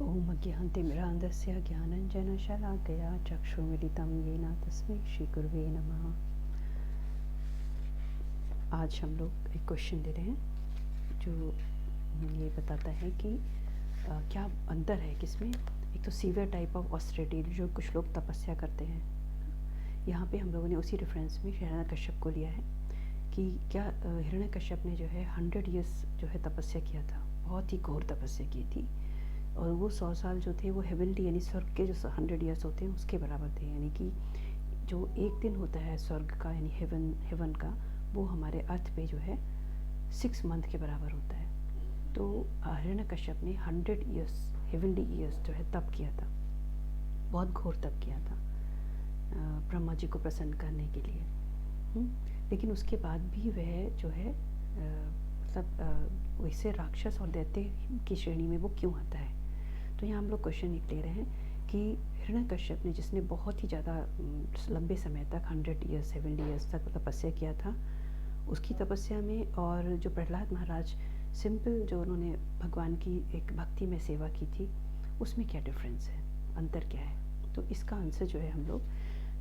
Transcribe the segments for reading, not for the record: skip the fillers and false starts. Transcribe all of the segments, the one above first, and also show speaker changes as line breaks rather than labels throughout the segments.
ओम अज्ञानतिमिरान्धस्य ज्ञानञ्जनशलाकया चक्षुर्मिलितं येन तस्मै श्रीगुरुवे नमः। आज हम लोग एक क्वेश्चन दे रहे हैं जो ये बताता है कि क्या अंतर है किसमें। एक तो सीवियर टाइप ऑफ ऑस्टेरिटी जो कुछ लोग तपस्या करते हैं, यहाँ पे हम लोगों ने उसी रेफरेंस में हिरण्यकश्यप को लिया है कि क्या हिरण्यकश्यप ने जो है 100 ईयर्स जो है तपस्या किया था, बहुत ही घोर तपस्या की थी। और वो 100 साल जो थे वो हेवनली यानी स्वर्ग के जो 100 ईयर्स होते हैं उसके बराबर थे। यानी कि जो एक दिन होता है स्वर्ग का यानी हेवन का, वो हमारे अर्थ पे जो है 6 मंथ के बराबर होता है। तो हिरण्यकश्यप ने 100 ईयर्स हेवनली ईयर्स जो है तप किया था, बहुत घोर तप किया था ब्रह्मा जी को प्रसन्न करने के लिए। लेकिन उसके बाद भी वह जो है मतलब वैसे राक्षस और दैत्य की श्रेणी में वो क्यों आता है। तो यहाँ हम लोग क्वेश्चन एक ले रहे हैं कि हिरण्यकश्यप ने जिसने बहुत ही ज़्यादा लंबे समय तक 100 ईयर्स 70 ईयर्स तक तपस्या किया था, उसकी तपस्या में और जो प्रहलाद महाराज सिंपल जो उन्होंने भगवान की एक भक्ति में सेवा की थी, उसमें क्या डिफरेंस है, अंतर क्या है। तो इसका आंसर जो है हम लोग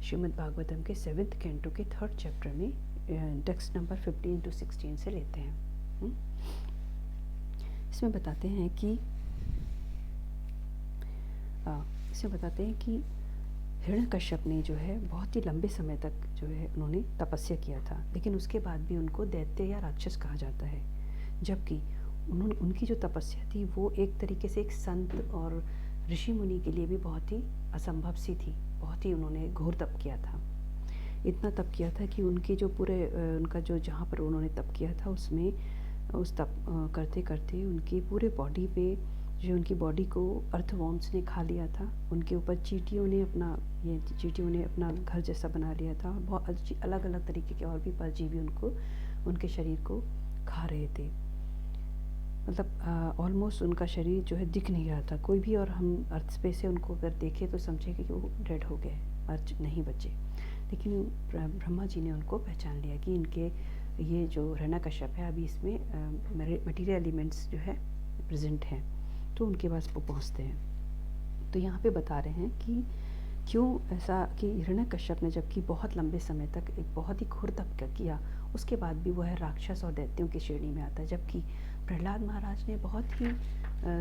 श्रीमद् भागवतम के 7th कैंटो के 3rd चैप्टर में टेक्स्ट नंबर 15 to 16 से लेते हैं। इसमें बताते हैं कि हिरण्यकश्यप ने जो है बहुत ही लंबे समय तक जो है उन्होंने तपस्या किया था, लेकिन उसके बाद भी उनको दैत्य या राक्षस कहा जाता है। जबकि उनकी जो तपस्या थी वो एक तरीके से एक संत और ऋषि मुनि के लिए भी बहुत ही असंभव सी थी। बहुत ही उन्होंने घोर तप किया था, इतना तप किया था कि उनके जो पूरे उनका जो जहाँ पर उन्होंने तप किया था उसमें उस तप करते करते उनकी पूरे बॉडी पे जो उनकी बॉडी को अर्थवॉर्म्स ने खा लिया था। उनके ऊपर चींटियों ने अपना घर जैसा बना लिया था। बहुत अलग अलग तरीके के और भी परजीवी उनके शरीर को खा रहे थे। मतलब ऑलमोस्ट उनका शरीर जो है दिख नहीं रहा था कोई भी, और हम अर्थ स्पेस से उनको अगर देखें तो समझेंगे कि वो डेड हो गए, अर्थ नहीं बचे। लेकिन ब्रह्मा जी ने उनको पहचान लिया कि इनके ये जो हिरण्यकश्यप है अभी इसमें मटेरियल एलिमेंट्स जो है प्रेजेंट हैं, तो उनके पास वो पहुँचते हैं। तो यहाँ पे बता रहे हैं कि क्यों ऐसा कि हिरण्यकश्यप ने जबकि बहुत लंबे समय तक एक बहुत ही घोर तप किया, उसके बाद भी वह राक्षस और दैत्यों की श्रेणी में आता है। जबकि प्रहलाद महाराज ने बहुत ही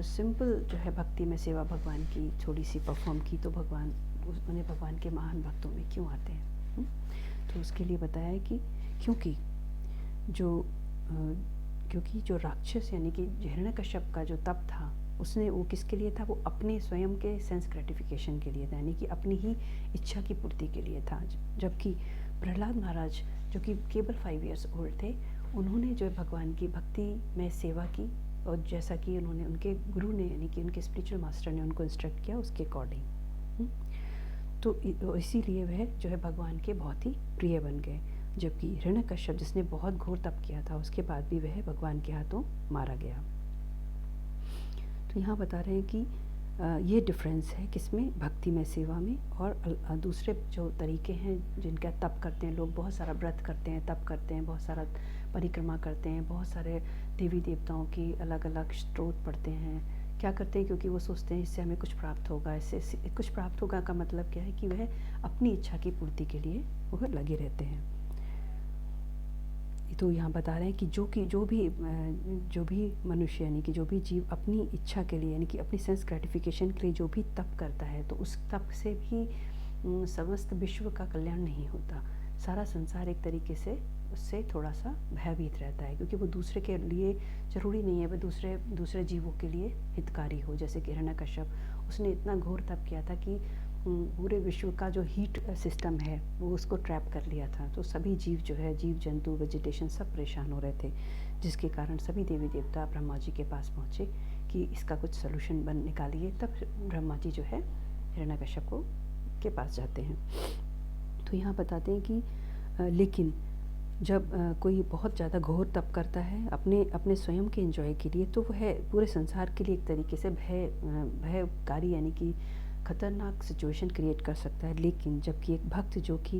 सिंपल जो है भक्ति में सेवा भगवान की थोड़ी सी परफॉर्म की, तो उन्हें भगवान के महान भक्तों में क्यों आते हैं। तो उसके लिए बताया है कि क्योंकि जो राक्षस यानी कि हिरण्यकश्यप का जो तप था उसने वो किसके लिए था, वो अपने स्वयं के सेंस ग्रेटिफिकेशन के लिए था, यानी कि अपनी ही इच्छा की पूर्ति के लिए था। जबकि प्रहलाद महाराज जो कि केवल 5 ईयर्स ओल्ड थे, उन्होंने जो भगवान की भक्ति में सेवा की, और जैसा कि उन्होंने उनके गुरु ने यानी कि उनके स्पिरिचुअल मास्टर ने उनको इंस्ट्रक्ट किया उसके अकॉर्डिंग, तो इसीलिए वह जो है भगवान के बहुत ही प्रिय बन गए। जबकि हिरण्यकश्यप जिसने बहुत घोर तप किया था उसके बाद भी वह भगवान के हाथों मारा गया। तो यहाँ बता रहे हैं कि ये डिफरेंस है किसमें, भक्ति में सेवा में। और दूसरे जो तरीके हैं जिनका तप करते हैं लोग, बहुत सारा व्रत करते हैं, तप करते हैं, बहुत सारा परिक्रमा करते हैं, बहुत सारे देवी देवताओं की अलग अलग स्त्रोत पढ़ते हैं। क्या करते हैं, क्योंकि वो सोचते हैं इससे हमें कुछ प्राप्त होगा। इससे कुछ प्राप्त होगा का मतलब क्या है कि वह अपनी इच्छा की पूर्ति के लिए वह लगे रहते हैं। तो यहाँ बता रहे हैं कि जो भी मनुष्य यानी कि जो भी जीव अपनी इच्छा के लिए यानी कि अपनी सेंस ग्रेटिफिकेशन के लिए जो भी तप करता है, तो उस तप से भी समस्त विश्व का कल्याण नहीं होता। सारा संसार एक तरीके से उससे थोड़ा सा भयभीत रहता है, क्योंकि वो दूसरे के लिए ज़रूरी नहीं है वह दूसरे जीवों के लिए हितकारी हो। जैसे कि हिरण्यकश्यप, उसने इतना घोर तप किया था कि पूरे विश्व का जो हीट सिस्टम है वो उसको ट्रैप कर लिया था। तो सभी जीव जो है, जीव जंतु वेजिटेशन सब परेशान हो रहे थे, जिसके कारण सभी देवी देवता ब्रह्मा जी के पास पहुँचे कि इसका कुछ सोल्यूशन निकालिए। तब ब्रह्मा जी जो है हिरण्यकश्यप के पास जाते हैं। तो यहाँ बताते हैं कि लेकिन जब कोई बहुत ज़्यादा घोर तप करता है अपने स्वयं के एंजॉय के लिए, तो वह पूरे संसार के लिए एक तरीके से भयकारी यानी कि खतरनाक सिचुएशन क्रिएट कर सकता है। लेकिन जबकि एक भक्त जो कि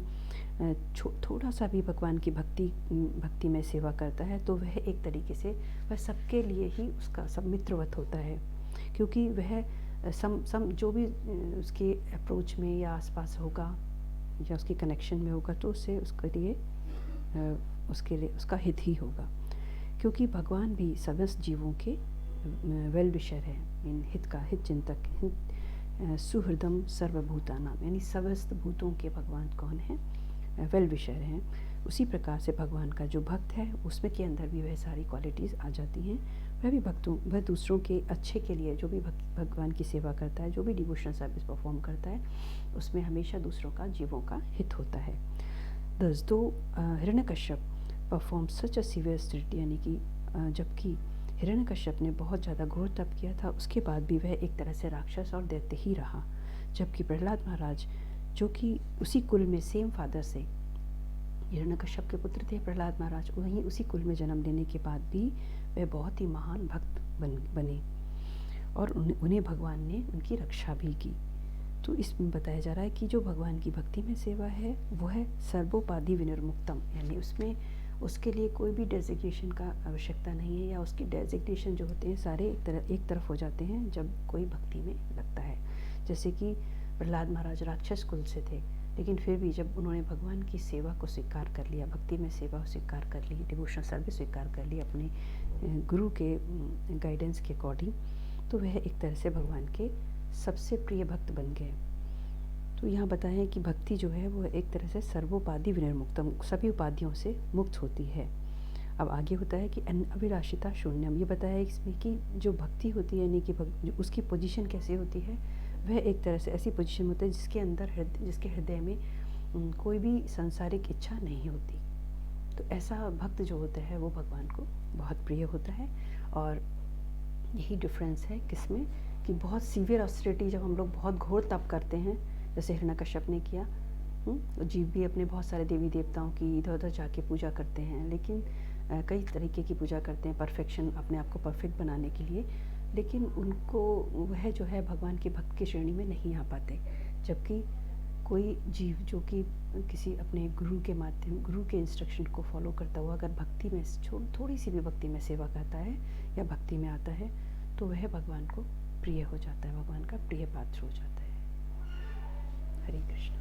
थोड़ा सा भी भगवान की भक्ति में सेवा करता है, तो वह एक तरीके से वह सबके लिए ही उसका सब मित्रवत होता है, क्योंकि वह सम जो भी उसके अप्रोच में या आसपास होगा या उसके कनेक्शन में होगा तो उससे उसके लिए उसका हित ही होगा, क्योंकि भगवान भी समस्त जीवों के वेल विशर है, इन हित का हित चिंतक, सुहृदम सर्वभूतानाम, यानी समस्त भूतों के भगवान कौन है, वेल विशर हैं। उसी प्रकार से भगवान का जो भक्त है उसमें के अंदर भी वह सारी क्वालिटीज़ आ जाती हैं। वह दूसरों के अच्छे के लिए जो भी भगवान की सेवा करता है, जो भी डिवोशनल सर्विस परफॉर्म करता है, उसमें हमेशा दूसरों का, जीवों का हित होता है। दस दो Hiranyakashyap perform such a severe austerity, यानी कि जबकि हिरण्यकश्यप ने बहुत ज़्यादा घोर तप किया था, उसके बाद भी वह एक तरह से राक्षस और दैत्य ही रहा। जबकि प्रहलाद महाराज, जो कि उसी कुल में, सेम फादर से, हिरण्यकश्यप के पुत्र थे प्रहलाद महाराज, वहीं उसी कुल में जन्म लेने के बाद भी वह बहुत ही महान भक्त बने और उन्हें भगवान ने उनकी रक्षा भी की। तो इसमें बताया जा रहा है कि जो भगवान की भक्ति में सेवा है वो है सर्वोपाधि विनिर्मुक्तम, यानी उसमें उसके लिए कोई भी डेजिग्नेशन का आवश्यकता नहीं है, या उसके डेजिग्नेशन जो होते हैं सारे एक तरफ हो जाते हैं जब कोई भक्ति में लगता है। जैसे कि प्रहलाद महाराज राक्षस कुल से थे, लेकिन फिर भी जब उन्होंने भगवान की सेवा को स्वीकार कर लिया, भक्ति में सेवा स्वीकार कर ली, डिवोशनल सर्विस स्वीकार कर ली अपने गुरु के गाइडेंस के अकॉर्डिंग, तो वह एक तरह से भगवान के सबसे प्रिय भक्त बन गए। तो यहाँ बताएं कि भक्ति जो है वो एक तरह से सर्वोपाधि विनिर्मुक्तम, सभी उपाधियों से मुक्त होती है। अब आगे होता है कि अविनाशिता शून्यम, ये बताया है इसमें कि जो भक्ति होती है, यानी कि उसकी पोजीशन कैसे होती है, वह एक तरह से ऐसी पोजीशन होती है जिसके हृदय में कोई भी सांसारिक इच्छा नहीं होती। तो ऐसा भक्त जो होता है वो भगवान को बहुत प्रिय होता है। और यही डिफरेंस है किसमें, कि बहुत सीवियर ऑस्टेरिटी, जब हम लोग बहुत घोर तप करते हैं, जैसे हिरण्यकश्यप ने किया, जीव भी अपने बहुत सारे देवी देवताओं की इधर उधर जाके पूजा करते हैं, लेकिन कई तरीके की पूजा करते हैं परफेक्शन, अपने आप को परफेक्ट बनाने के लिए, लेकिन उनको वह जो है भगवान के भक्त की श्रेणी में नहीं आ पाते। जबकि कोई जीव जो कि किसी अपने गुरु के माध्यम, गुरु के इंस्ट्रक्शन को फॉलो करता हुआ अगर भक्ति में थोड़ी सी भी भक्ति में सेवा करता है या भक्ति में आता है, तो वह भगवान को प्रिय हो जाता है, भगवान का प्रिय पात्र हो जाता है। हरे कृष्ण।